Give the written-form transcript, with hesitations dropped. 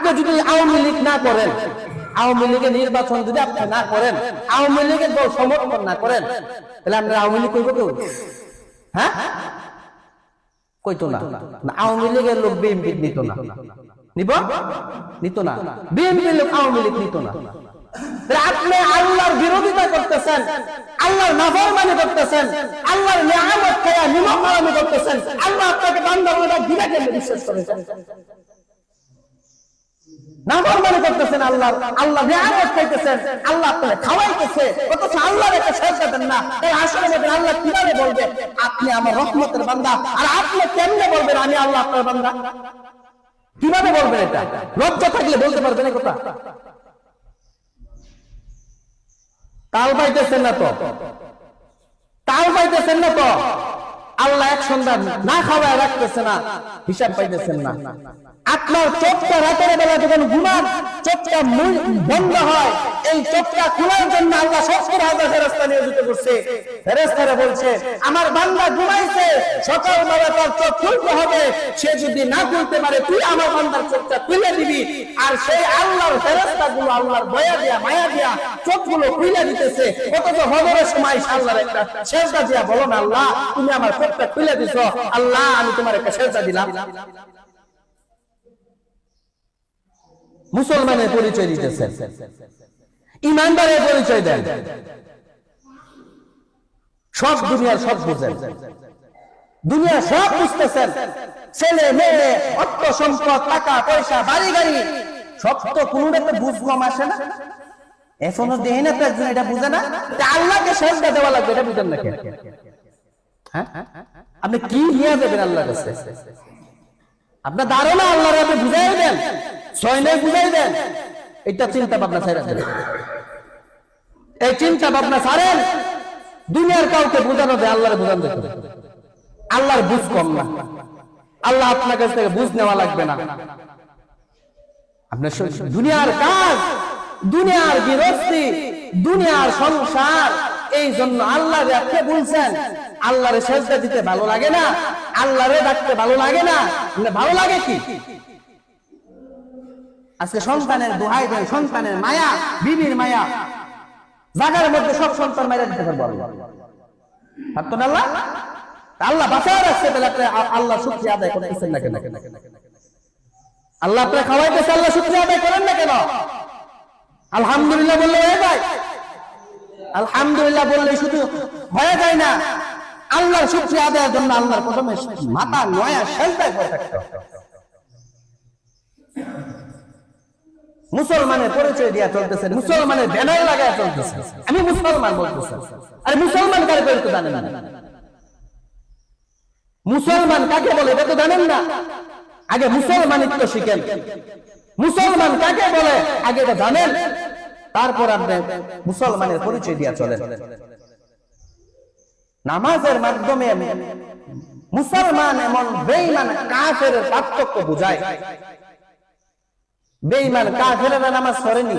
আপনি যদি আওয়ামী লীগ না করেন, আওয়ামী লীগের নির্বাচন যদি আপনি না করেন, আওয়ামী লীগের দল সমর্থন না করেন, তাহলে আমরা আওয়ামী লীগ করবো কেউ? হ্যাঁ, কইতো না। আওয়ামী লীগের লোক বিএনপি নিত না, নিত না। বিএনপি লোক আওয়ামী লীগ নিত না। আপনি আল্লাহর বিরোধিতা করতেছেন, আল্লাহর নাফরমানি করতেছেন, আল্লাহর নিয়ামত খেয়ে নিমকমারামি করতেছেন। আল্লাহ আপনাকে বান্দা বলে দিলে কেমনে বিশ্বাস করেছেন? নাফরমানি করতেছেন, আল্লাহ নিয়ামত খাইতেছেন, আল্লাহ আপনাকে খাওয়াইতেছে, অথচ আল্লাহর একটা সেজদা দেন না। তাই আসলে বলেন আল্লাহ কিভাবে বলবে আপনি আমার রহমতের বান্দা, আর আপনি কেমনে বলবেন আমি আল্লাহ আপনার বান্দা? কিভাবে বলবেন? এটা লজ্জা থাকলে বলতে পারবেন এই কথা? তাল পাইতেছেন না তো, তাল পাইতেছেন না তো। আল্লাহ এক সন্ধ্যা না খাওয়ায় রাখতেছে না, হিসাব পাইতেছেন না। আপনার চোখটা রাতের বেলা যখন ঘুমান, চোখটা বন্ধ হয়, এই চোখটা খোলার জন্য আল্লাহ ৭০,০০০ ফেরেশতা নিয়োজিত করছে। ফেরেশতারা বলছে আমার বান্দা ঘুমাইছে, সকালবেলা তার চোখ খুলতে হবে। সে যদি না খুলতে পারে তুই আমার বান্দার চোখটা খুলে দিবি। আর সেই আল্লাহর ফেরেশতাগুলো আল্লাহর দয়া দিয়া মায়া দিয়া চোখগুলো খুলে দিতেছে। অথচ হজরের সময় আল্লাহর একটা সেজদা দিয়া বলো না আল্লাহ তুমি আমার চোখটা খুলে দিছো, আল্লাহ আমি তোমার একটা সেজদা দিলাম। মুসলমানের পরিচয় দিতেছেন, ইমানদারের পরিচয় দেন, সব দুনিয়ার সব বুঝেন, দুনিয়া সব বুঝতেছেন। ছেলে মেয়ে, অর্থ সম্পদ, টাকা পয়সা, বাড়ি গাড়ি, সব তো কোনটাতে বুঝ কম আসে না। এখনো দেখি না তো একজন এটা বুঝে না। আল্লাহকে সেজদা দেওয়া লাগবে, এটা বুঝেন না কেন? হ্যাঁ, আপনি কি নিয়ে দেবেন আল্লাহর কাছে? আপনার ধারণা আল্লাহর আপনি বুঝাই দেন, ছয়নে বুঝাই দেন। এটা চিন্তা ভাবনা ছাড়া দেন, এই চিন্তা ভাবনা ছাড়েন। দুনিয়ার কাউকে বোঝানো দেয়, আল্লাহর বোঝান দেখুন। আল্লাহর বুঝ কম না, আল্লাহ আপনার কাছ থেকে বুঝ নেওয়া লাগবে না। আপনার দুনিয়ার কাজ, দুনিয়ার গৃহস্থী, দুনিয়ার সংসার, এই জন্য আল্লাহ আপনি বলছেন আল্লাহরে সেজদা দিতে ভালো লাগে না, আল্লাহরে ডাকতে ভালো লাগে না। ভালো লাগে কি? আজকে সন্তানের দোহাই দেয়, সন্তানের মায়া, বিবির মায়া, জায়গার মধ্যে সব সন্তান মারা দিতে পারবো আল্লাহ। আল্লাহ বাঁচাও রাখছে, তাহলে আপনি আল্লাহ শুকরিয়া আদায় করতেছেন না কেন? আল্লাহ আপনার খাওয়াইতেছে, আল্লাহ শুকরিয়া আদায় করেন না কেন? আলহামদুলিল্লাহ বললে হয়ে যায়? আলহামদুলিল্লাহ বললে শুধু হয়ে যায় না, আল্লাহর শুকরিয়া আদায়ের জন্য আল্লাহর প্রথমে মাথা নয়া সেজদায় পড়ে থাকতে হবে। মুসলমানের পরিচয় দিয়া চলতেছেন, মুসলমানের ব্যানার লাগায় চলতেছেন আমি মুসলমান বলতেছেন। আরে মুসলমান কারে বলে তো জানেন না? মুসলমান কাকে বলে এটা তো জানেন না? আগে মুসলমানিত্ব শিখেন, মুসলমান কাকে বলে আগে এটা জানেন, তারপর আপনি মুসলমানের পরিচয় দিয়া চলেন। নামাজের মাধ্যমে মুসলমান এমন বেঈমান কাফের পার্থক্য বুঝায়। বেঈমান কাফেরেরা নামাজ পড়েনি,